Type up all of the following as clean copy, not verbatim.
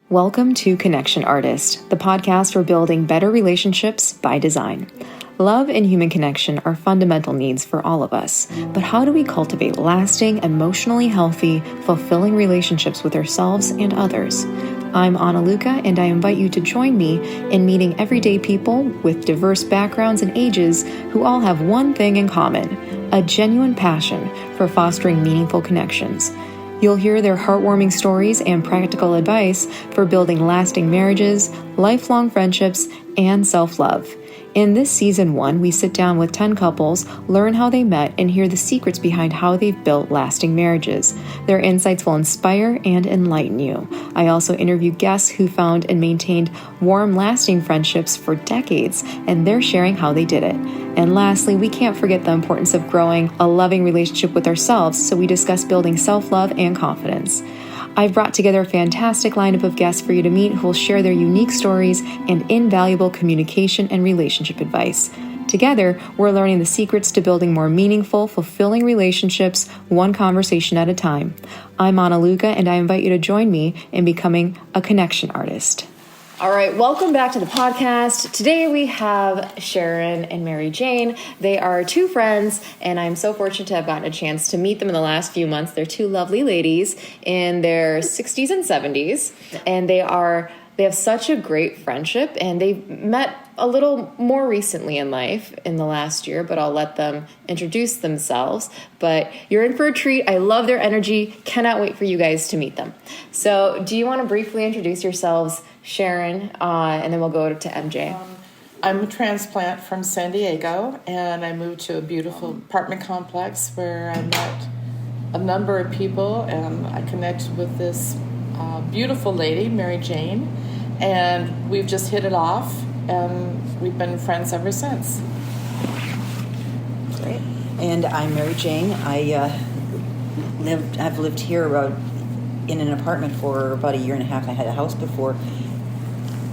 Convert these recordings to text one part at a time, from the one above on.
Welcome to Connection Artist, the podcast for building better relationships by design. Love and human connection are fundamental needs for all of us, but how do we cultivate lasting, emotionally healthy, fulfilling relationships with ourselves and others? I'm Luca, and I invite you to join me in meeting everyday people with diverse backgrounds and ages who all have one thing in common: a genuine passion for fostering meaningful connections. You'll hear their heartwarming stories and practical advice for building lasting marriages, lifelong friendships, and self-love. In this season 1, we sit down with 10 couples, learn how they met, and hear the secrets behind how they've built lasting marriages. Their insights will inspire and enlighten you. I also interview guests who found and maintained warm, lasting friendships for decades, and they're sharing how they did it. And lastly, we can't forget the importance of growing a loving relationship with ourselves, so we discuss building self-love and confidence. I've brought together a fantastic lineup of guests for you to meet who will share their unique stories and invaluable communication and relationship advice. Together, we're learning the secrets to building more meaningful, fulfilling relationships, one conversation at a time. I'm Luca, and I invite you to join me in becoming a connection artist. All right, welcome back to the podcast. Today we have Sharon and Mary Jane. They are two friends, and I'm so fortunate to have gotten a chance to meet them in the last few months. They're two lovely ladies in their 60s and 70s, and they have such a great friendship, and they've met a little more recently in life in the last year, but I'll let them introduce themselves. But you're in for a treat. I love their energy. Cannot wait for you guys to meet them. So do you want to briefly introduce yourselves, Sharon, and then we'll go to MJ. I'm a transplant from San Diego, and I moved to a beautiful apartment complex where I met a number of people, and I connected with this beautiful lady, Mary Jane, and we've just hit it off, and we've been friends ever since. Great. And I'm Mary Jane. I've lived here in an apartment for about a year and a half. I had a house before.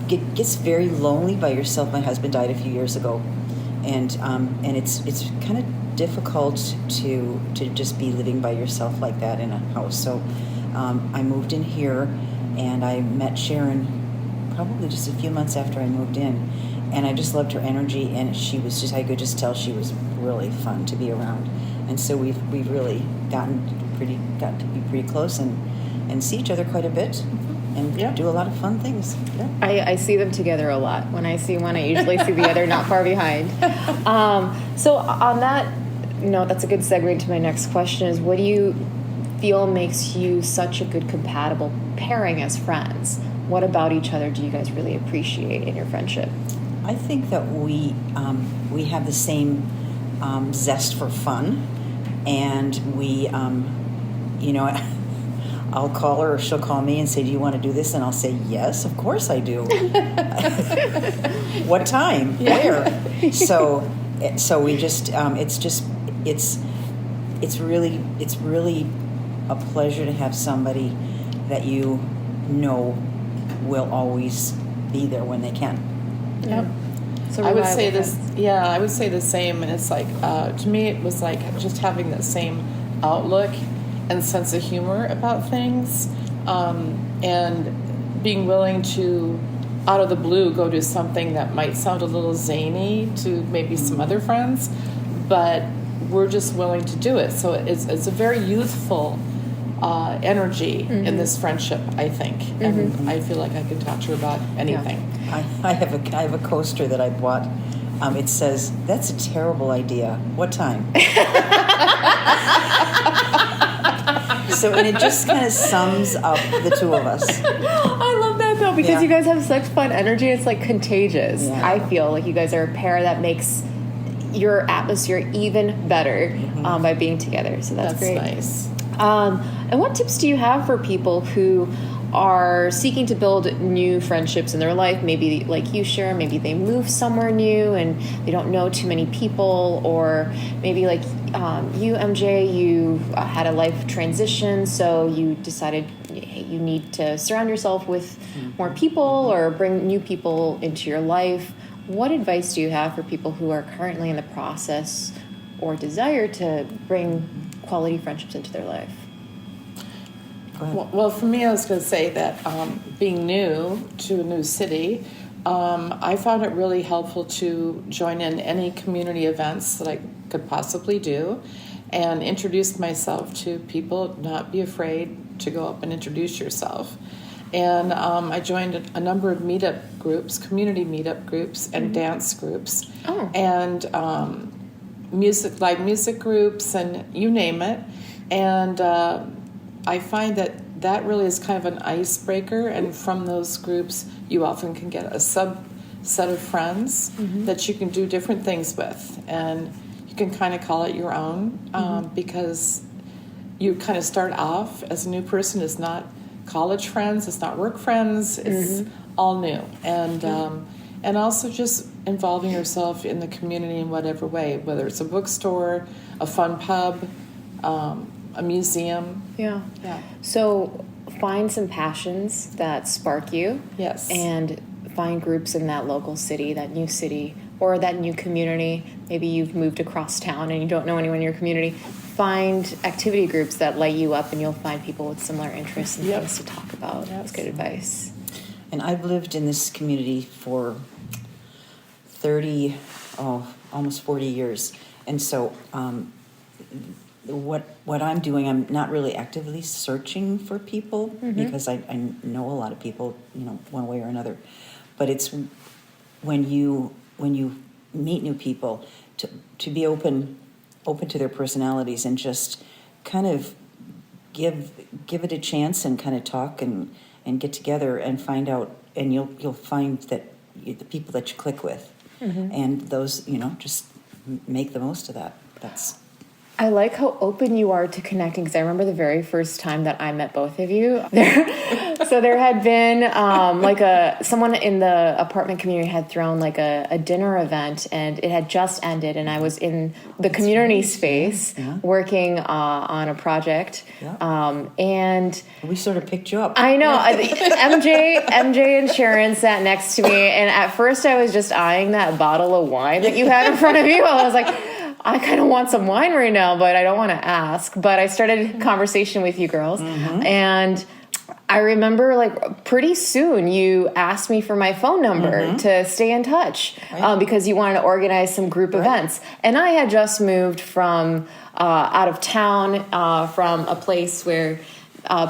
It gets very lonely by yourself. My husband died a few years ago, and it's kind of difficult to just be living by yourself like that in a house. So I moved in here, and I met Sharon probably just a few months after I moved in, and I just loved her energy, and I could just tell she was really fun to be around, and so we've really gotten to be pretty close and see each other quite a bit. And do a lot of fun things. Yeah. I see them together a lot. When I see one, I usually see the other not far behind. So on that note, that's a good segue into my next question is, what do you feel makes you such a good compatible pairing as friends? What about each other do you guys really appreciate in your friendship? I think that we have the same zest for fun, and we, I'll call her or she'll call me and say, do you want to do this? And I'll say, yes, of course I do. What time? Yeah. Where? So we just, it's really a pleasure to have somebody that you know will always be there when they can. Yep. So I would say this. Yeah, I would say the same. And it's like, to me, it was like just having that same outlook and sense of humor about things, and being willing to, out of the blue, go do something that might sound a little zany to maybe some other friends, but we're just willing to do it. So it's a very youthful energy in this friendship, I think, and I feel like I could talk to her about anything. Yeah. I have a coaster that I bought. It says, "That's a terrible idea. What time?" And it just kind of sums up the two of us. I love that though, because you guys have such fun energy. It's like contagious. Yeah. I feel like you guys are a pair that makes your atmosphere even better by being together. So that's great. Nice. And what tips do you have for people who are seeking to build new friendships in their life? Maybe like you, Sharon, maybe they move somewhere new and they don't know too many people, or maybe like you, MJ, you had a life transition, so you decided you need to surround yourself with more people or bring new people into your life. What advice do you have for people who are currently in the process or desire to bring quality friendships into their life? go ahead. Well, for me, I was going to say that being new to a new city, I found it really helpful to join in any community events that I could possibly do and introduce myself to people, not be afraid to go up and introduce yourself. And I joined a number of meetup groups, community meetup groups, and dance groups, and live music groups, and you name it. And I find that really is kind of an icebreaker. And from those groups, you often can get a subset of friends that you can do different things with, and you can kind of call it your own because you kind of start off as a new person. It's not college friends, it's not work friends, it's all new. And also just involving yourself in the community in whatever way, whether it's a bookstore, a fun pub, a museum. Yeah. So find some passions that spark you. Yes. And find groups in that local city, that new city, or that new community. Maybe you've moved across town and you don't know anyone in your community. Find activity groups that light you up, and you'll find people with similar interests and things to talk about. That's good advice. And I've lived in this community for almost 40 years. And so what I'm doing, I'm not really actively searching for people because I know a lot of people, one way or another. But it's when you meet new people to be open to their personalities and just kind of give it a chance and kind of talk and get together and find out, and you'll find that the people that you click with and those, just make the most of that. I like how open you are to connecting, because I remember the very first time that I met both of you. So there had been someone in the apartment community had thrown like a dinner event, and it had just ended, and I was in the community space working on a project, and we sort of picked you up. I know. MJ and Sharon sat next to me, and at first I was just eyeing that bottle of wine that you had in front of you. I was like, I kind of want some wine right now, but I don't want to ask. But I started a conversation with you girls, and I remember pretty soon you asked me for my phone number to stay in touch because you wanted to organize some group events. And I had just moved from out of town, from a place where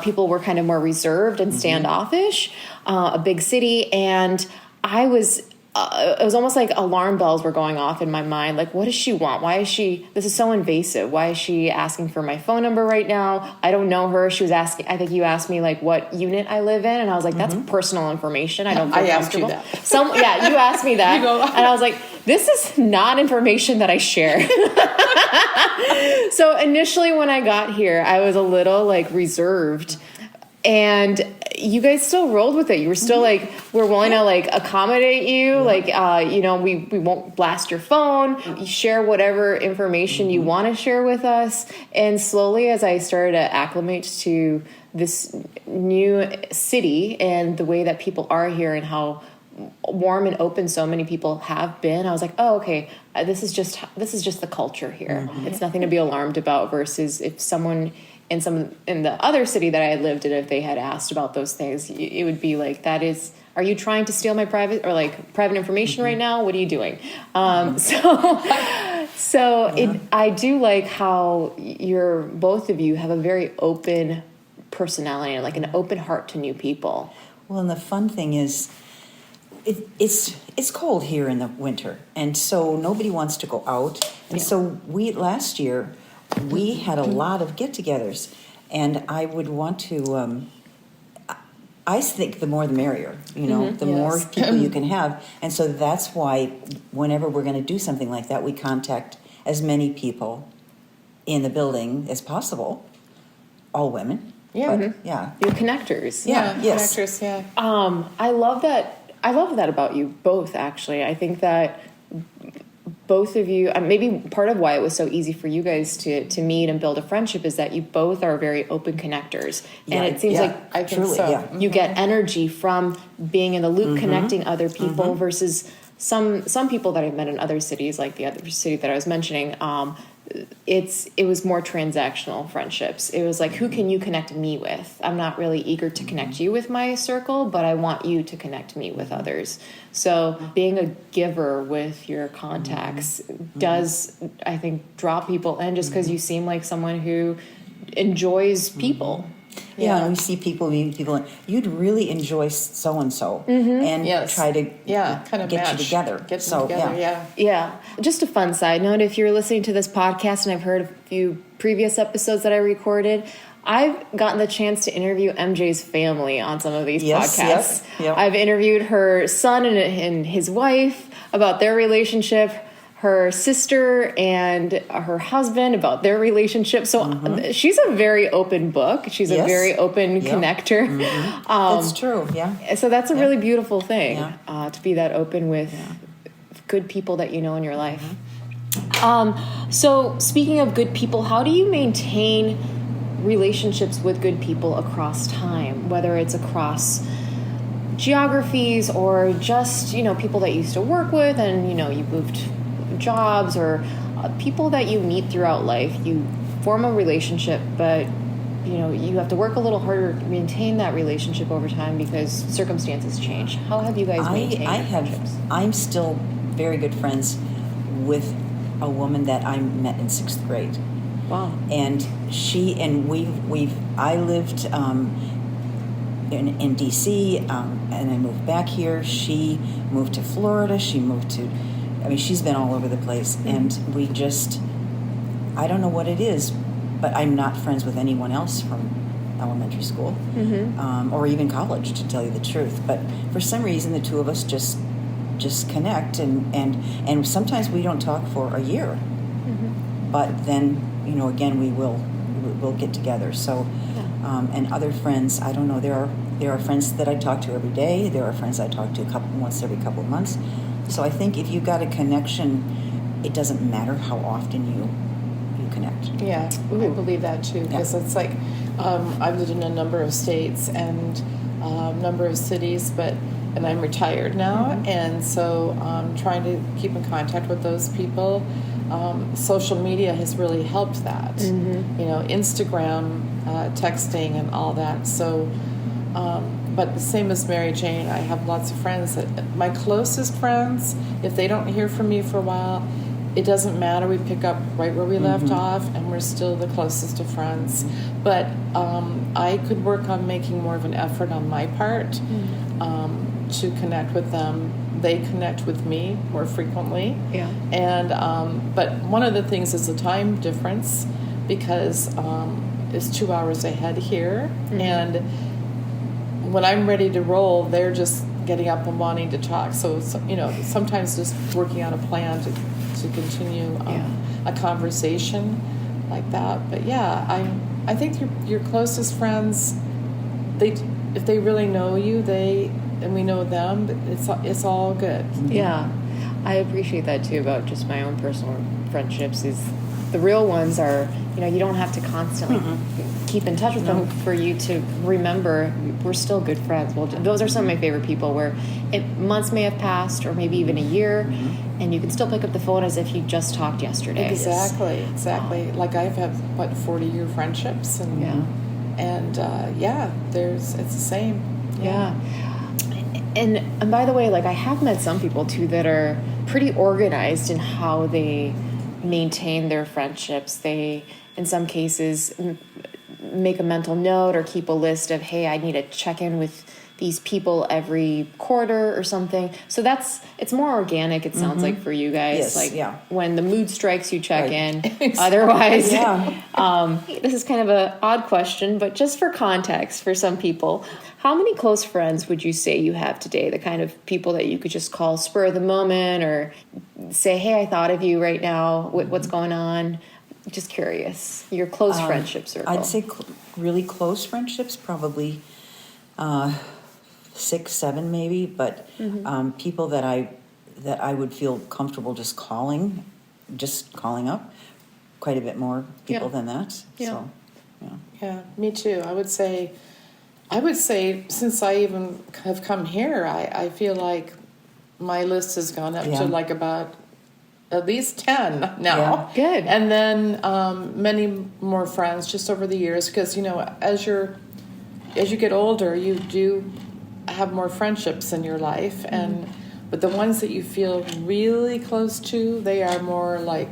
people were kind of more reserved and standoffish, a big city, and I was... it was almost like alarm bells were going off in my mind. Like, what does she want? This is so invasive. Why is she asking for my phone number right now? I don't know her. She was asking, I think you asked me what unit I live in. And I was like, that's personal information. I don't feel comfortable. I asked you that. You asked me that. And I was like, this is not information that I share. So initially when I got here, I was a little reserved. And you guys still rolled with it. You were still we're willing to accommodate you. We won't blast your phone. You share whatever information you want to share with us. And slowly, as I started to acclimate to this new city and the way that people are here and how warm and open so many people have been, I was like, oh, okay, this is just the culture here. It's nothing to be alarmed about. Versus if someone in the other city that I had lived in, if they had asked about those things, it would be like, are you trying to steal my private information right now? What are you doing? I do like how both of you have a very open personality and an open heart to new people. Well, and the fun thing is, it's cold here in the winter, and so nobody wants to go out. And so last year, we had a lot of get-togethers, and I would want to, I think the more the merrier, the more people you can have. And so that's why whenever we're going to do something like that, we contact as many people in the building as possible, all women. Yeah. You're connectors. Connectors, I love that about you both, actually. I think that both of you, maybe part of why it was so easy for you guys to meet and build a friendship is that you both are very open connectors. And it seems like I think so. You get energy from being in the loop, connecting other people versus some people that I've met in other cities, like the other city that I was mentioning, it was more transactional friendships. It was like, who can you connect me with? I'm not really eager to connect you with my circle, but I want you to connect me with others. So being a giver with your contacts does, I think, draw people in, just because you seem like someone who enjoys people. Yeah, and we see people meeting people, and you'd really enjoy so and so, and try to kind of get you together. Get them together. Yeah. Just a fun side note: if you're listening to this podcast, and I've heard a few previous episodes that I recorded, I've gotten the chance to interview MJ's family on some of these podcasts. Yep. I've interviewed her son and his wife about their relationship, her sister and her husband about their relationship. So she's a very open book. She's a very open connector. That's true, yeah. So that's a really beautiful thing, to be that open with good people that you know in your life. So speaking of good people, how do you maintain relationships with good people across time, whether it's across geographies or just, people that you used to work with and, you moved jobs, or people that you meet throughout life? You form a relationship, but you have to work a little harder to maintain that relationship over time because circumstances change. How have you guys maintained friendships? I'm still very good friends with a woman that I met in 6th grade. Wow. And I lived in DC, and I moved back here. She moved to Florida. She's been all over the place, and we just, I don't know what it is, but I'm not friends with anyone else from elementary school, or even college, to tell you the truth. But for some reason, the two of us just connect, and sometimes we don't talk for a year, but then, again, we'll get together. So, and other friends, I don't know, there are friends that I talk to every day. There are friends I talk to once every couple of months. So I think if you've got a connection, it doesn't matter how often you connect. Yeah, I believe that too, because it's like I've lived in a number of states and a number of cities, and I'm retired now, and so I'm trying to keep in contact with those people. Social media has really helped that. Instagram, texting, and all that. So. But the same as Mary Jane, I have lots of friends my closest friends, if they don't hear from me for a while, it doesn't matter. We pick up right where we left off, and we're still the closest of friends. But I could work on making more of an effort on my part to connect with them. They connect with me more frequently. Yeah. And but one of the things is the time difference, because it's 2 hours ahead here, and when I'm ready to roll, they're just getting up and wanting to talk. So sometimes just working on a plan to continue a conversation like that. But I think your closest friends, if they really know you, and we know them, it's all good. Yeah, I appreciate that too about just my own personal friendships. Is the real ones are, you don't have to constantly keep in touch with them for you to remember we're still good friends. Well, those are some of my favorite people, where months may have passed, or maybe even a year, and you can still pick up the phone as if you just talked yesterday. Exactly. Like I've had 40-year friendships, and it's the same. Yeah. And by the way, like, I have met some people too that are pretty organized in how they maintain their friendships. They, in some cases, make a mental note or keep a list of, hey, I need to check in with these people every quarter or something. So it's more organic, it sounds like, for you guys. Yes, when the mood strikes, you check in. Otherwise, this is kind of an odd question, but just for context for some people, how many close friends would you say you have today? The kind of people that you could just call spur of the moment, or say, hey, I thought of you right now. What's going on? Just curious. Your close friendship circle. I'd say really close friendships, probably 6, 7 maybe, but people that I would feel comfortable just calling up, quite a bit more people than that. Yeah. So, Yeah, me too. I would say since I even have come here, I feel like my list has gone up Yeah. to like about at least 10 now. Yeah. Good. And then many more friends just over the years, because, you know, as you get older, you do have more friendships in your life, but the ones that you feel really close to, they are more like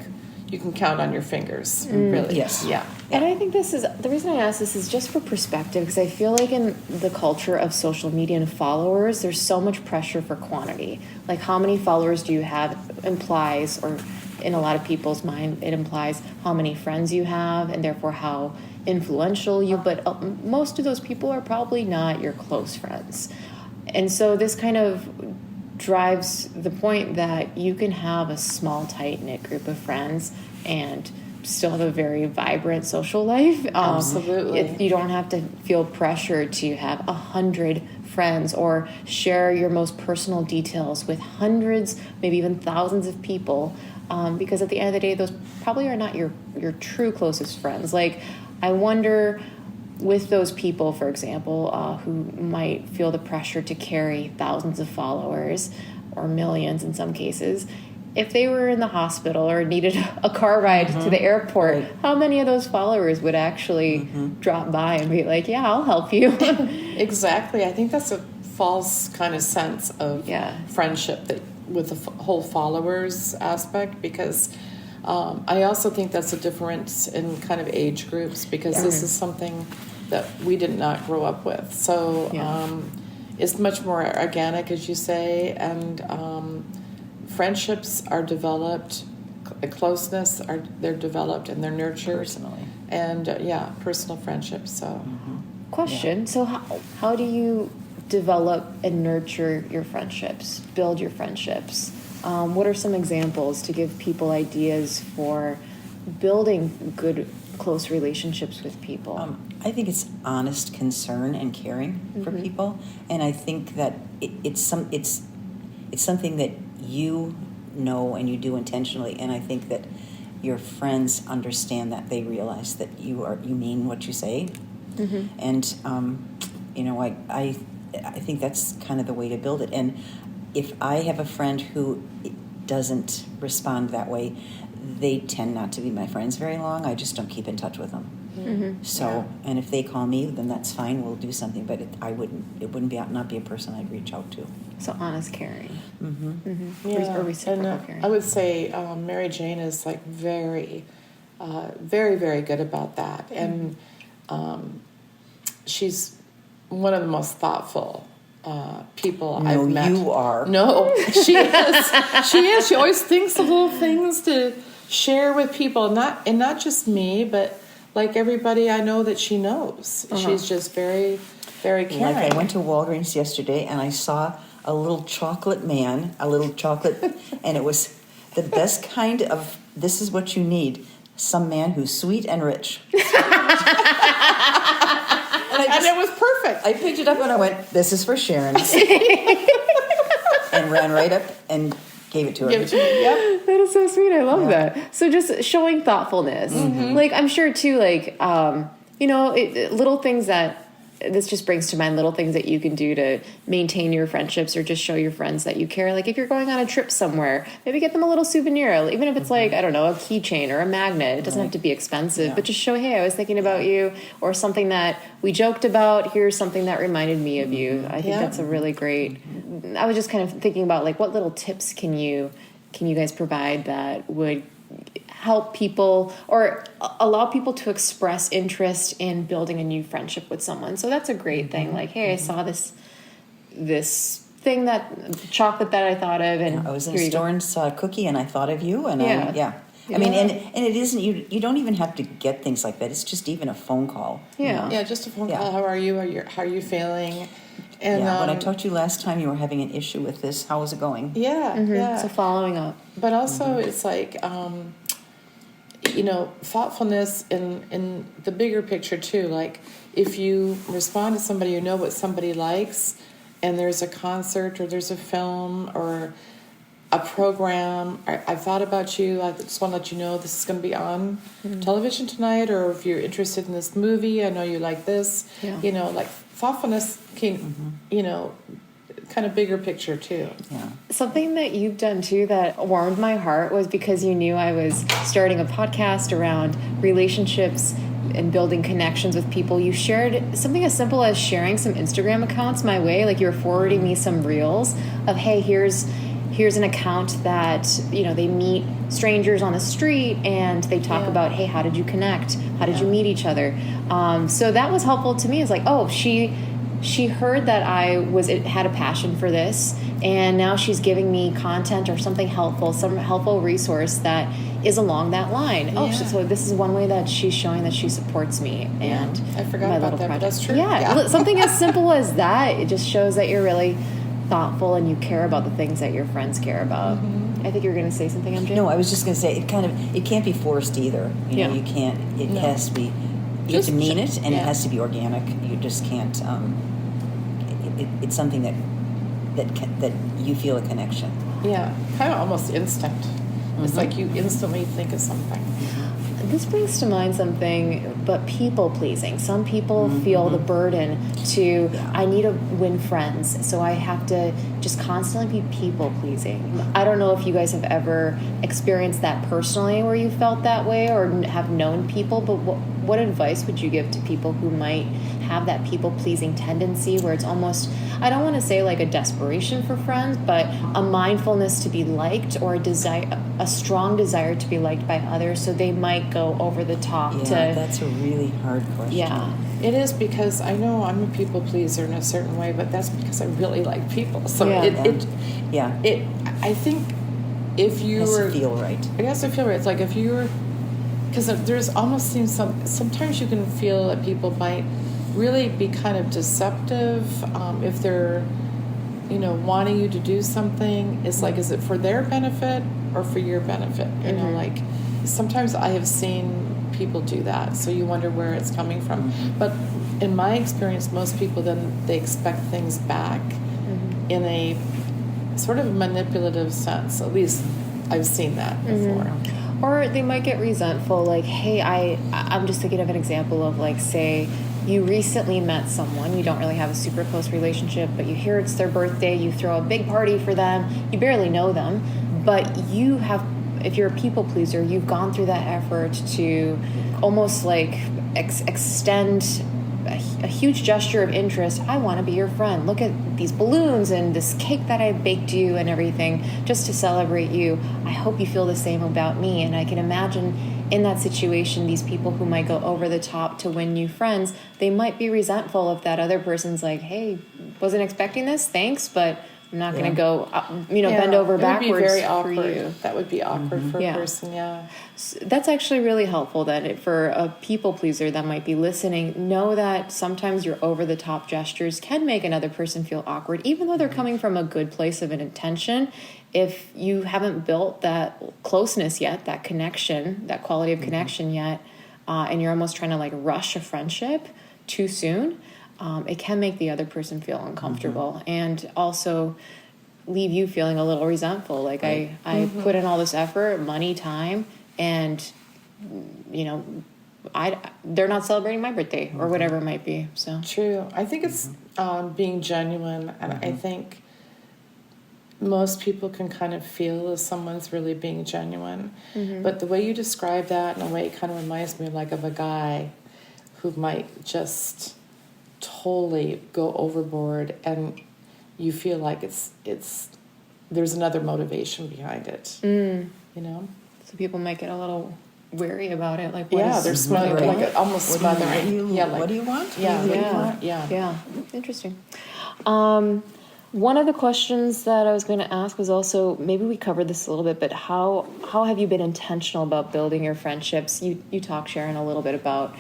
you can count on your fingers, really. Yes. Yeah. And I think this is the reason I ask this is just for perspective, because I feel like in the culture of social media and followers, there's so much pressure for quantity. Like, how many followers do you have implies, or in a lot of people's mind, it implies how many friends you have, and therefore how influential you. But most of those people are probably not your close friends, and so this kind of drives the point that you can have a small, tight-knit group of friends and still have a very vibrant social life. Absolutely. You don't have to feel pressure to have 100 friends or share your most personal details with hundreds, maybe even thousands of people, because at the end of the day, those probably are not your true closest friends. Like, I wonder, with those people, for example, who might feel the pressure to carry thousands of followers, or millions in some cases, if they were in the hospital or needed a car ride to the airport, Right. how many of those followers would actually drop by and be like, yeah, I'll help you? Exactly. I think that's a false kind of sense of friendship that with the whole followers aspect, because I also think that's a difference in kind of age groups, because this is something that we did not grow up with. So it's much more organic, as you say, and friendships are developed, closeness they're developed and they're nurtured Personally. and personal friendships. So Question. So how do you develop and nurture your friendships, build your friendships? What are some examples to give people ideas for building good, close relationships with people? I think it's honest concern and caring for people, and I think that it's something that you know and you do intentionally, and I think that your friends understand that. They realize that you mean what you say, and I think that's kind of the way to build it. And if I have a friend who doesn't respond that way, they tend not to be my friends very long. I just don't keep in touch with them. So, and if they call me, then that's fine. We'll do something. But it wouldn't not be a person I'd reach out to. So honest caring. Yeah, Or reciprocal and caring. I would say Mary Jane is like very, very, very good about that, and she's one of the most thoughtful people I've met. No, you are. No, she is. She is. She always thinks of little things to share with people, not just me, but like everybody I know that she knows. She's just very, very caring. Like I went to Walgreens yesterday and I saw a little chocolate man, and it was the best kind of, this is what you need, some man who's sweet and rich. And it was perfect. I picked it up and I went, this is for Sharon. And ran right up and gave it to her. Give it to me. Yep. That is so sweet. I love that. So just showing thoughtfulness. Like, I'm sure too, like, little things that, this just brings to mind little things that you can do to maintain your friendships or just show your friends that you care. Like, if you're going on a trip somewhere, maybe get them a little souvenir, even if it's like, I don't know, a keychain or a magnet. It doesn't have to be expensive, but just show, hey, I was thinking about you, or something that we joked about. Here's something that reminded me of you. I think that's a really great, I was just kind of thinking about, like, what little tips can you guys provide that would help people or allow people to express interest in building a new friendship with someone. So that's a great thing. Like, hey, I saw this thing, that chocolate that I thought of, and I was in a store and saw a cookie and I thought of you, and I mean, and it isn't, you don't even have to get things like that. It's just even a phone call. Yeah, just a phone call. How are you? How are you feeling? And when I talked to you last time, you were having an issue with this. How was it going? So following up. But also it's like, thoughtfulness in the bigger picture too. Like, if you respond to somebody, you know what somebody likes, and there's a concert or there's a film or a program, I thought about you, I just want to let you know this is going to be on television tonight, or if you're interested in this movie, I know you like this. Like thoughtfulness can, kind of bigger picture too. Yeah. Something that you've done too that warmed my heart was because you knew I was starting a podcast around relationships and building connections with people. You shared something as simple as sharing some Instagram accounts my way. Like you were forwarding me some reels of, hey, here's an account that, they meet strangers on the street and they talk about, hey, how did you connect? How did you meet each other? So that was helpful to me. It's like, oh, she heard that I had a passion for this, and now she's giving me content or something helpful, some helpful resource that is along that line. Yeah. Oh, so this is one way that she's showing that she supports me. And I forgot my about little that, but project. that's true. Yeah, something as simple as that. It just shows that you're really thoughtful and you care about the things that your friends care about. I think you're going to say something, MJ? No, I was just going to say it can't be forced either. You can't. It has to be. You have to mean it, and it has to be organic. You just can't. It's something that you feel a connection. Yeah, kind of almost instant. It's like you instantly think of something. This brings to mind something, but people pleasing. Some people feel the burden to, I need to win friends, so I have to just constantly be people pleasing. I don't know if you guys have ever experienced that personally where you felt that way or have known people, but what advice would you give to people who might have that people pleasing tendency where it's almost, I don't want to say like a desperation for friends, but a mindfulness to be liked or a strong desire to be liked by others, so they might go over the top to... that's a really hard question. Yeah. It is, because I know I'm a people pleaser in a certain way, but that's because I really like people. So I think if you were... It has to feel right. It has to feel right. It's like if you were... Because there's almost seems sometimes you can feel that people might really be kind of deceptive if they're, wanting you to do something. It's like, is it for their benefit or for your benefit? Like sometimes I have seen people do that, so you wonder where it's coming from. But in my experience, most people then they expect things back in a sort of manipulative sense. At least I've seen that before. Or they might get resentful, like, hey, I'm just thinking of an example of, like, say, you recently met someone, you don't really have a super close relationship, but you hear it's their birthday, you throw a big party for them, you barely know them, but you have, if you're a people pleaser, you've gone through that effort to almost, like, extend a huge gesture of interest. I want to be your friend. Look at these balloons and this cake that I baked you and everything just to celebrate you. I hope you feel the same about me. And I can imagine in that situation, these people who might go over the top to win new friends, they might be resentful if that other person's like, hey, wasn't expecting this, thanks, but I'm not going to go, bend over backwards. It would be very for awkward. you. That would be awkward for a person, That's actually really helpful that for a people pleaser that might be listening, know that sometimes your over-the-top gestures can make another person feel awkward, even though they're coming from a good place of an intention. If you haven't built that closeness yet, that connection, that quality of connection yet, and you're almost trying to like rush a friendship too soon, it can make the other person feel uncomfortable and also leave you feeling a little resentful. Like I put in all this effort, money, time, and they're not celebrating my birthday or whatever it might be. So true. I think it's being genuine, and I think most people can kind of feel if someone's really being genuine. But the way you describe that in a way, it kind of reminds me of a guy who might just totally go overboard, and you feel like it's there's another motivation behind it. So people might get a little wary about it, like they're smothering, like almost smothering. What do you want? Yeah. Interesting. One of the questions that I was going to ask was also, maybe we covered this a little bit, but how have you been intentional about building your friendships? You talked, Sharon, a little bit about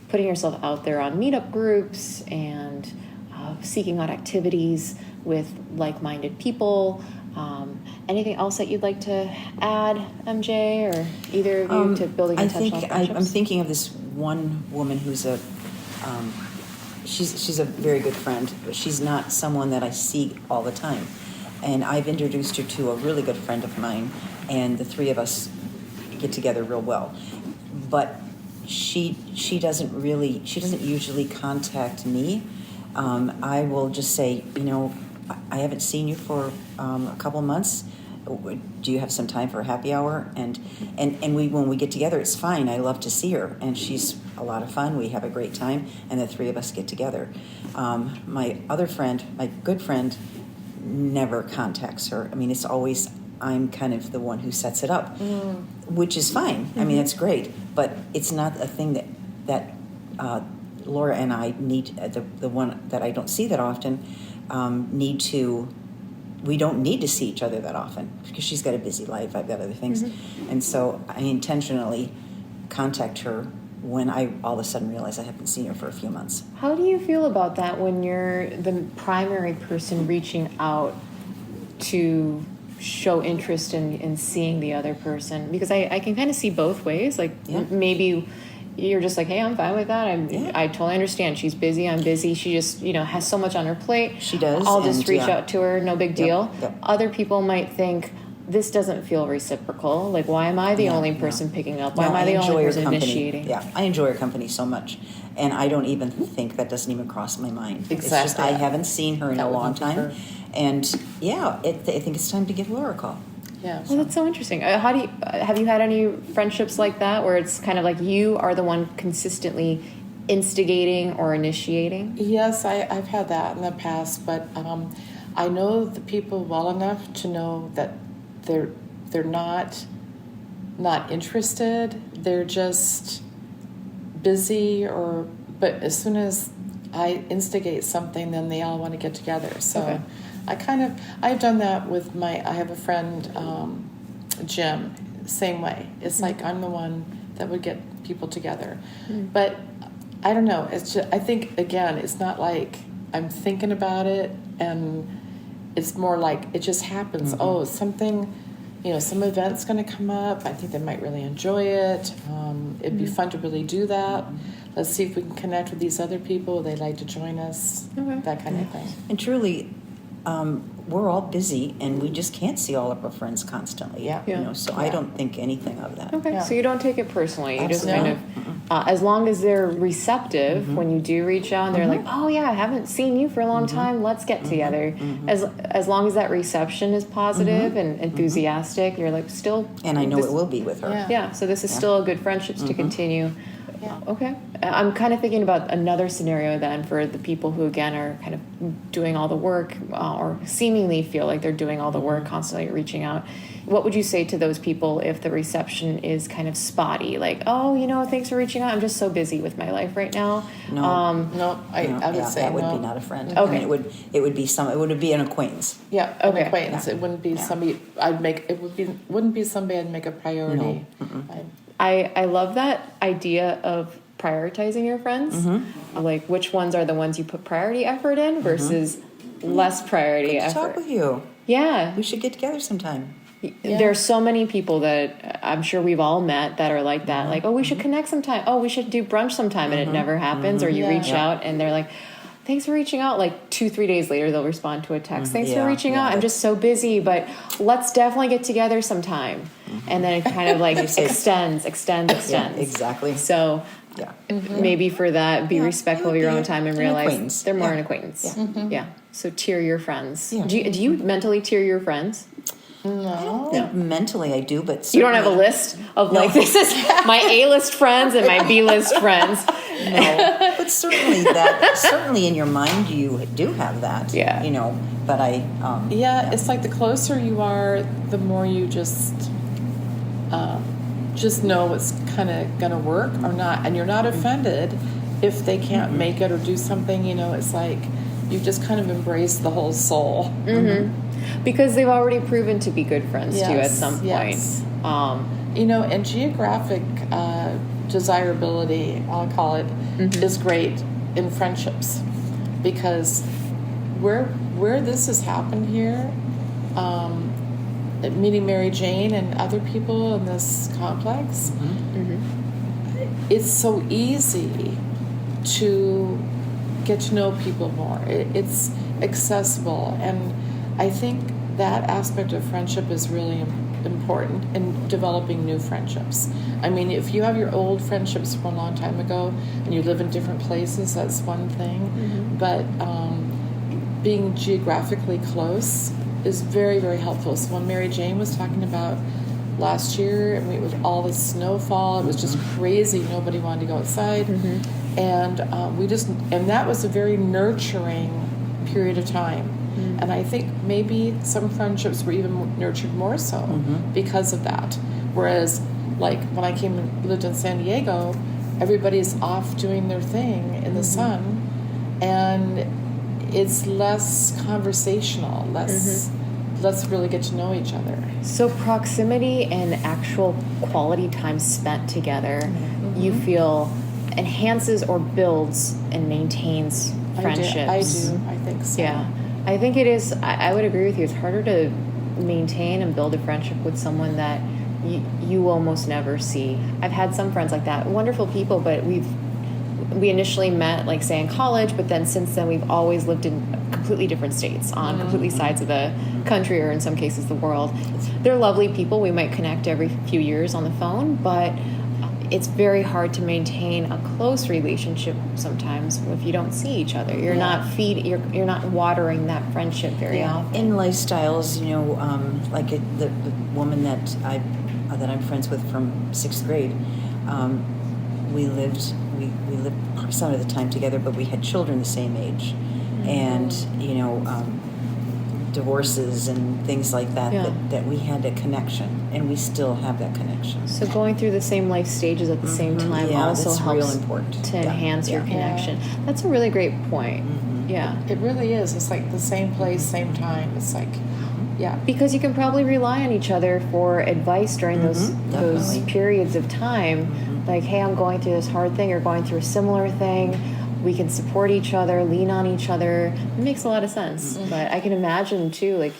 putting yourself out there on meetup groups and seeking out activities with like-minded people. Anything else that you'd like to add, MJ, or either of you to building intentional friendships? I'm thinking of this one woman who's she's a very good friend, but she's not someone that I see all the time. And I've introduced her to a really good friend of mine, and the three of us get together real well. But she doesn't usually contact me. I will just say, I haven't seen you for a couple months. Do you have some time for a happy hour? And we, when we get together, it's fine. I love to see her, and she's a lot of fun. We have a great time, and the three of us get together. My other friend, my good friend, never contacts her. I mean, it's always I'm kind of the one who sets it up, which is fine. I mean, it's great, but it's not a thing that Laura and I need. The one that I don't see that often need to. We don't need to see each other that often because she's got a busy life. I've got other things. And so I intentionally contact her when I all of a sudden realize I haven't seen her for a few months. How do you feel about that when you're the primary person reaching out to show interest in seeing the other person? Because I can kind of see both ways. Like maybe you're just like, hey, I'm fine with that. I totally understand. She's busy. I'm busy. She just, has so much on her plate. She does. I'll just reach out to her. No big deal. Yep. Other people might think this doesn't feel reciprocal. Like, why am I the only person picking up? Why am I the only person initiating? Yeah, I enjoy her company so much. And I don't even think that doesn't even cross my mind. Exactly. It's just I haven't seen her in a long time. And I think it's time to give Laura a call. Yeah. Well, that's so interesting. Have you had any friendships like that where it's kind of like you are the one consistently instigating or initiating? Yes, I've had that in the past, but I know the people well enough to know that they're not interested. They're just busy, but as soon as I instigate something, then they all want to get together. So. Okay. I've done that with I have a friend, Jim, same way. It's like I'm the one that would get people together. But I don't know. It's just, I think, again, it's not like I'm thinking about it, and it's more like it just happens. Oh, something, some event's going to come up. I think they might really enjoy it. It'd be fun to really do that. Let's see if we can connect with these other people. They'd like to join us, that kind of thing. And truly, we're all busy, and we just can't see all of our friends constantly. So I don't think anything of that. Okay, so you don't take it personally. You Absolutely. just kind of, as long as they're receptive when you do reach out, and they're like, "Oh yeah, I haven't seen you for a long time. Let's get together." As long as that reception is positive and enthusiastic, you're like still. And I know it will be with her. Yeah. So this is still a good friendships to continue. Yeah. Okay. I'm kind of thinking about another scenario then for the people who, again, are kind of doing all the work or seemingly feel like they're doing all the work, constantly reaching out. What would you say to those people if the reception is kind of spotty? Like, oh, thanks for reaching out. I'm just so busy with my life right now. No, I would say that would no. be not a friend. Okay. I mean, it would be an acquaintance. Yeah, an acquaintance. Yeah. It wouldn't be somebody wouldn't be somebody I'd make a priority. No. I love that idea of prioritizing your friends. Like which ones are the ones you put priority effort in versus less priority effort. Talk with you. Yeah. We should get together sometime. Yeah. There are so many people that I'm sure we've all met that are like that. Like, oh, we should connect sometime. Oh, we should do brunch sometime. And it never happens. Or you reach out and they're like, thanks for reaching out. Like 2-3 days later, they'll respond to a text. Thanks for reaching out. I'm just so busy, but let's definitely get together sometime. And then it kind of like extends. Yeah, exactly. So maybe for that, be respectful of your own time and realize they're more an acquaintance. Yeah. So tier your friends. Yeah. Do you mentally tier your friends? No. I don't think mentally I do, but you don't have a list of like, this is my A-list friends and my B-list friends. No, but certainly in your mind you do have that. Yeah. But I. It's like the closer you are, the more you just know what's kind of going to work or not, and you're not offended if they can't make it or do something. It's like you've just kind of embraced the whole soul. Because they've already proven to be good friends to you at some point. Yes. And geographic desirability, I'll call it, is great in friendships, because where this has happened here, meeting Mary Jane and other people in this complex, it's so easy to get to know people more. It's accessible, and I think that aspect of friendship is really important in developing new friendships. I mean, if you have your old friendships from a long time ago and you live in different places, that's one thing. But being geographically close is very, very helpful. So when Mary Jane was talking about last year, and it was all this snowfall, it was just crazy. Nobody wanted to go outside, and and that was a very nurturing period of time. And I think maybe some friendships were even nurtured more so because of that. Whereas, like when I came and lived in San Diego, everybody's off doing their thing in the sun, and it's less conversational, let's really get to know each other. So proximity and actual quality time spent together, you feel enhances or builds and maintains friendships. I do. I think so. Yeah. I think it is, I would agree with you. It's harder to maintain and build a friendship with someone that you almost never see. I've had some friends like that, wonderful people, but we initially met, like, say, in college, but then since then we've always lived in completely different states on completely sides of the country, or in some cases the world. They're lovely people. We might connect every few years on the phone, but it's very hard to maintain a close relationship sometimes if you don't see each other. You're not you're not watering that friendship very often. In lifestyles, like the woman that I'm friends with from 6th grade, we lived some of the time together, but we had children the same age, and divorces and things like that, that we had a connection, and we still have that connection. So going through the same life stages at the same time also that's helps real important to enhance your connection. That's a really great point. Yeah. It really is. It's like the same place, same time. It's like, because you can probably rely on each other for advice during those periods of time. Like, hey, I'm going through this hard thing, or going through a similar thing. We can support each other, lean on each other. It makes a lot of sense. But I can imagine, too, like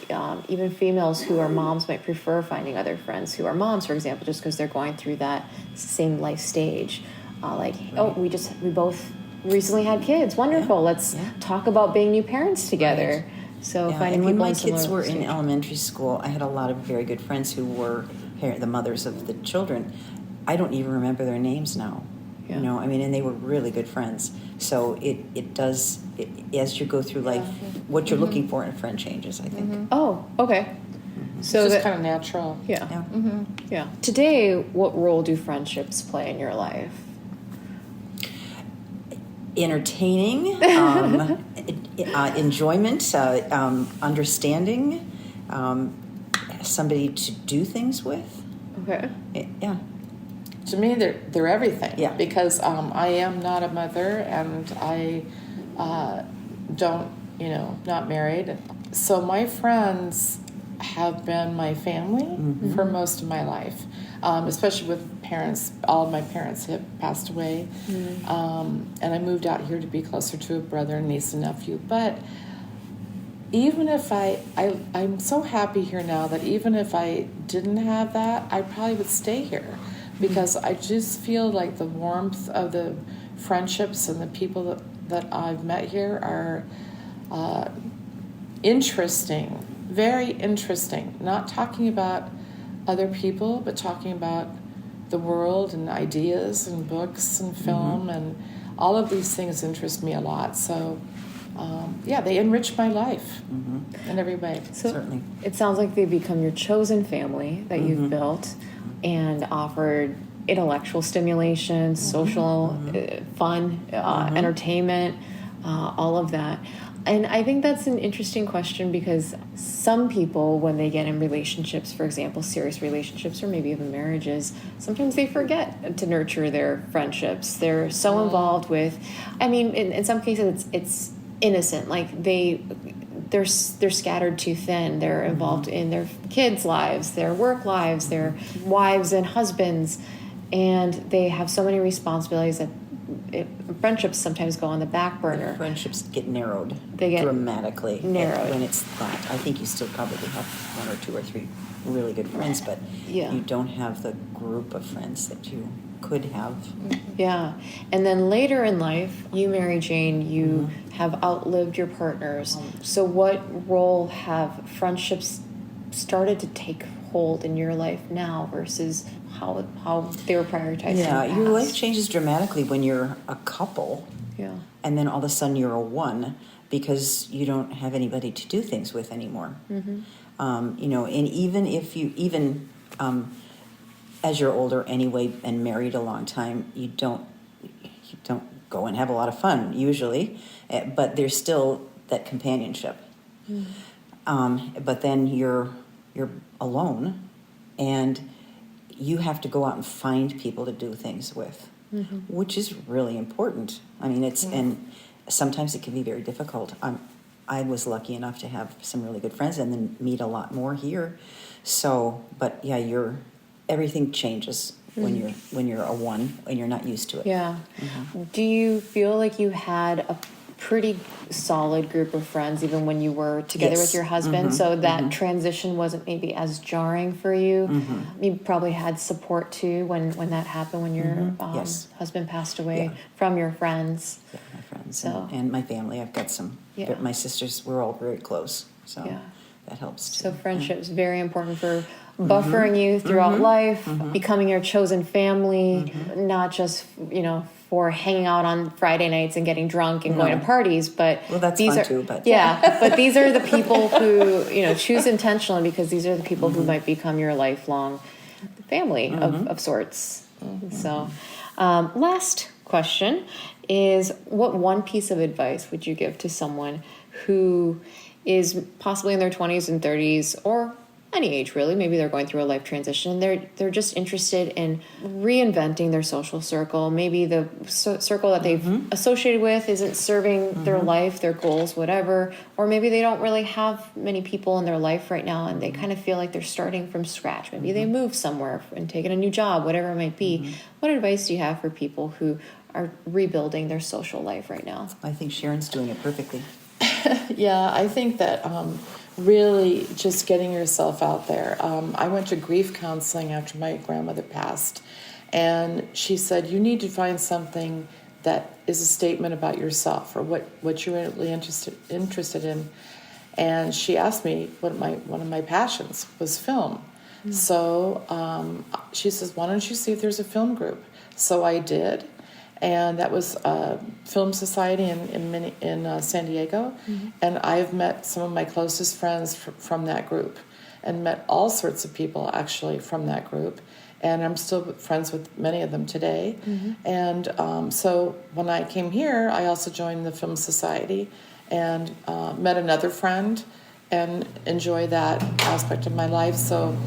even females who are moms might prefer finding other friends who are moms, for example, just because they're going through that same life stage. We both recently had kids. Wonderful. Let's talk about being new parents together. So finding when people my in kids were stage. in elementary school, I had a lot of very good friends who were the mothers of the children. I don't even remember their names now. Yeah. And they were really good friends. So it does, as you go through life, what you're looking for in a friend changes, I think. Oh, okay. So it's just kind of natural. Yeah. Yeah. Today, what role do friendships play in your life? Entertaining, enjoyment, understanding, somebody to do things with. Okay. Yeah. To me, they're everything. Yeah. Because I am not a mother, and I not married. So my friends have been my family for most of my life, especially with parents. All of my parents have passed away, and I moved out here to be closer to a brother and niece and nephew. But even if I'm so happy here now that even if I didn't have that, I probably would stay here, because I just feel like the warmth of the friendships and the people that I've met here are interesting, very interesting. Not talking about other people, but talking about the world and ideas and books and film, and all of these things interest me a lot. So, they enrich my life in every way. So Certainly. It sounds like they become your chosen family that you've built and offered intellectual stimulation, social fun, entertainment, all of that. And I think that's an interesting question, because some people, when they get in relationships, for example, serious relationships or maybe even marriages, sometimes they forget to nurture their friendships. They're so involved with, in some cases it's innocent. Like they're scattered too thin. They're involved in their kids' lives, their work lives, their wives and husbands, and they have so many responsibilities that friendships sometimes go on the back burner. Friendships get narrowed. They get dramatically narrowed. when it's that. I think you still probably have one or two or three really good friends, but you don't have the group of friends that you could have. Yeah. And then later in life, you, Mary Jane, you have outlived your partners. So what role have friendships started to take hold in your life now versus how they were prioritized? Yeah, your life changes dramatically when you're a couple. Yeah. And then all of a sudden you're a one. because you don't have anybody to do things with anymore. You know, and even if you as you're older anyway and married a long time, you don't go and have a lot of fun usually, but there's still that companionship. But then you're alone, and you have to go out and find people to do things with, which is really important. I mean, and sometimes it can be very difficult. I was lucky enough to have some really good friends and then meet a lot more here. So, but yeah, everything changes when you're a one and you're not used to it. Yeah. Do you feel like you had a pretty solid group of friends even when you were together with your husband, so that transition wasn't maybe as jarring for you? You probably had support too when that happened, when your husband passed away, from your friends. Yeah, my friends and my family. I've got some. My sisters, we're all very close, so that helps too. So friendship is very important for buffering you throughout life, becoming your chosen family, not just, for hanging out on Friday nights and getting drunk and going to parties, but that's these fun are too, but but these are the people who, choose intentionally, because these are the people who might become your lifelong family of sorts. So, last question is, what one piece of advice would you give to someone who is possibly in their 20s and 30s, or any age really, maybe they're going through a life transition, they're just interested in reinventing their social circle, maybe the circle that they've associated with isn't serving their life, their goals, whatever, or maybe they don't really have many people in their life right now and they kind of feel like they're starting from scratch. Maybe they moved somewhere and taken a new job, whatever it might be. What advice do you have for people who are rebuilding their social life right now? I think Sharon's doing it perfectly. Yeah, I think that really just getting yourself out there. I went to grief counseling after my grandmother passed, and she said, you need to find something that is a statement about yourself or what you're really interested in. And she asked me one of my passions was film. So she says, why don't you see if there's a film group? So I did. And that was Film Society in San Diego. And I've met some of my closest friends from that group and met all sorts of people actually from that group. And I'm still friends with many of them today. And so when I came here, I also joined the Film Society and met another friend and enjoy that aspect of my life. So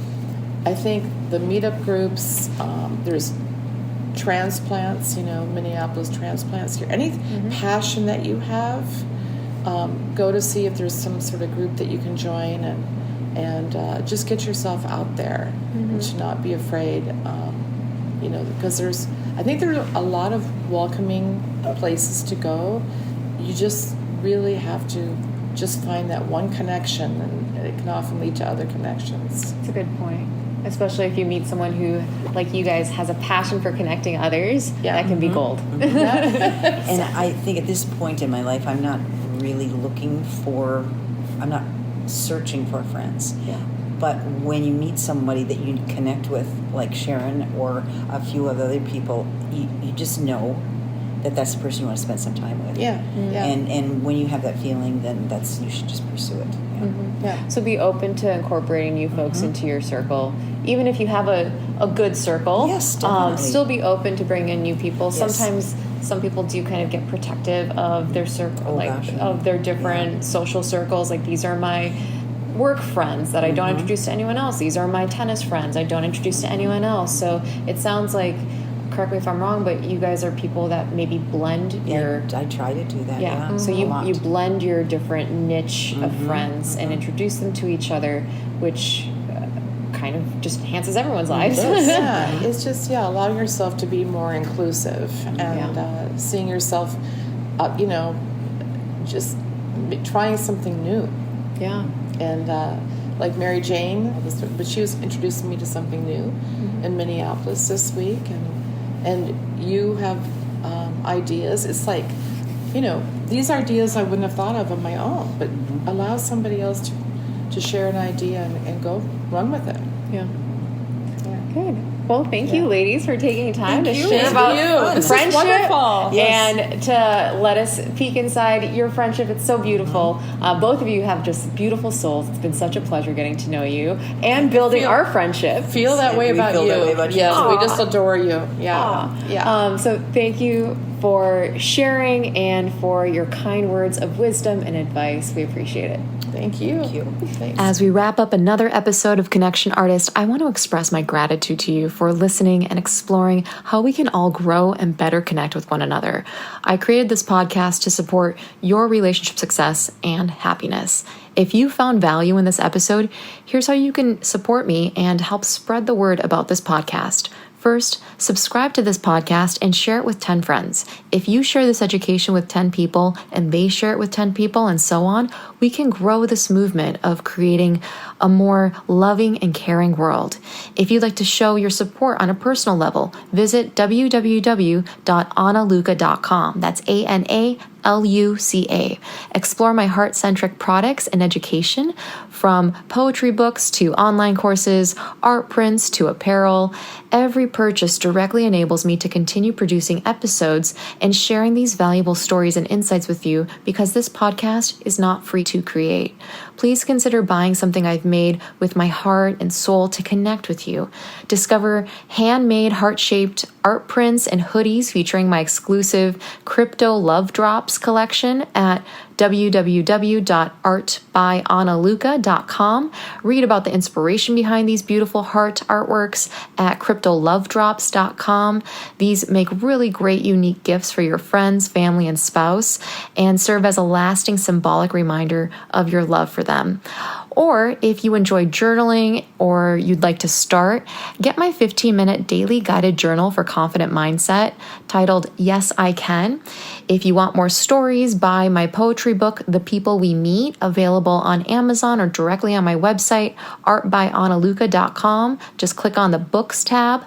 I think the meetup groups, there's transplants, Minneapolis transplants here. Any passion that you have, go to see if there's some sort of group that you can join and just get yourself out there and to not be afraid, because I think there are a lot of welcoming places to go. You just really have to just find that one connection, and it can often lead to other connections. That's a good point. Especially if you meet someone who, like you guys, has a passion for connecting others, that can be gold. And I think at this point in my life, I'm not really I'm not searching for friends. But when you meet somebody that you connect with, like Sharon or a few of other people, you just know that that's the person you want to spend some time with. And when you have that feeling, then you should just pursue it. So be open to incorporating new folks into your circle. Even if you have a good circle, still be open to bring in new people. Sometimes some people do kind of get protective of their circle, of their different social circles. Like, these are my work friends that I don't introduce to anyone else. These are my tennis friends I don't introduce to anyone else. So it sounds like, correct me if I'm wrong, but you guys are people that maybe blend your... I try to do that, So you blend your different niche of friends and introduce them to each other, which kind of just enhances everyone's lives. It's just, allowing yourself to be more inclusive and seeing yourself, just trying something new. And like Mary Jane, but she was introducing me to something new in Minneapolis this week, and you have ideas. It's like, these ideas I wouldn't have thought of on my own, but allow somebody else to share an idea and go run with it. Good. Well, thank you, ladies, for taking time to Thank you. share Thank about you. This is friendship wonderful. and to let us peek inside your friendship. It's so beautiful. Both of you have just beautiful souls. It's been such a pleasure getting to know you and building our friendship. Feel that way We about feel you. that way about you. Yes, we Aw. just adore you. Yeah. Aw. Yeah. So thank you for sharing and for your kind words of wisdom and advice. We appreciate it. Thank you. Thank you. Thanks. As we wrap up another episode of Connection Artist, I want to express my gratitude to you for listening and exploring how we can all grow and better connect with one another. I created this podcast to support your relationship success and happiness. If you found value in this episode, here's how you can support me and help spread the word about this podcast. First, subscribe to this podcast and share it with 10 friends. If you share this education with 10 people and they share it with 10 people and so on, we can grow this movement of creating a more loving and caring world. If you'd like to show your support on a personal level, visit www.analuca.com. That's ANALUCA. Explore my heart-centric products and education, from poetry books to online courses, art prints to apparel. Every purchase directly enables me to continue producing episodes and sharing these valuable stories and insights with you, because this podcast is not free to create. Please consider buying something I've made with my heart and soul to connect with you. Discover handmade heart-shaped art prints and hoodies featuring my exclusive Crypto Love Drops collection at www.artbyanaluca.com. Read about the inspiration behind these beautiful heart artworks at cryptolovedrops.com. These make really great, unique gifts for your friends, family, and spouse, and serve as a lasting symbolic reminder of your love for them. Or if you enjoy journaling or you'd like to start, get my 15-minute daily guided journal for confident mindset titled Yes, I Can. If you want more stories, buy my poetry book, The People We Meet, available on Amazon or directly on my website, artbyanaluca.com. Just click on the Books tab.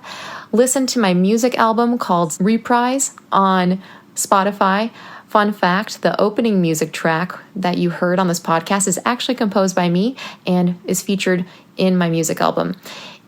Listen to my music album called Reprise on Spotify. Fun fact, the opening music track that you heard on this podcast is actually composed by me and is featured in my music album.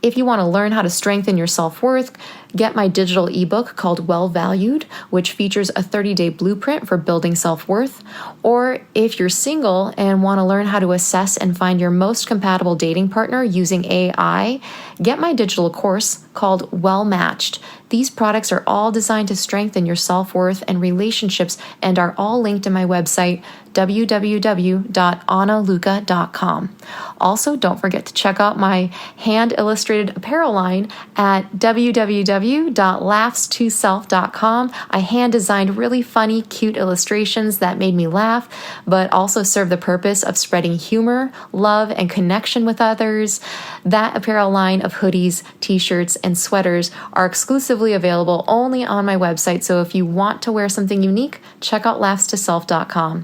If you want to learn how to strengthen your self-worth, get my digital ebook called Well Valued, which features a 30-day blueprint for building self-worth. Or if you're single and want to learn how to assess and find your most compatible dating partner using AI, get my digital course called Well Matched. These products are all designed to strengthen your self-worth and relationships and are all linked in my website, www.analuca.com. Also, don't forget to check out my hand-illustrated apparel line at www.laughstoself.com. I hand-designed really funny, cute illustrations that made me laugh, but also serve the purpose of spreading humor, love, and connection with others. That apparel line of hoodies, t-shirts, and sweaters are exclusively available only on my website, so if you want to wear something unique, check out laughstoself.com.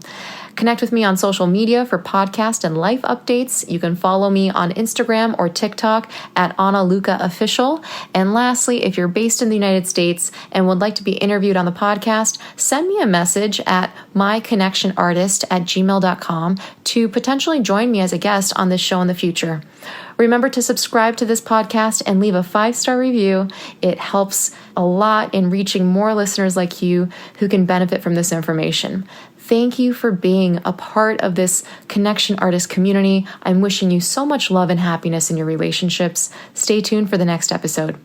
Connect with me on social media for podcast and life updates. You can follow me on Instagram or TikTok at AnaLucaOfficial. And lastly, if you're based in the United States and would like to be interviewed on the podcast, send me a message at myconnectionartist@gmail.com to potentially join me as a guest on this show in the future. Remember to subscribe to this podcast and leave a 5-star review. It helps a lot in reaching more listeners like you who can benefit from this information. Thank you for being a part of this Connection Artist community. I'm wishing you so much love and happiness in your relationships. Stay tuned for the next episode.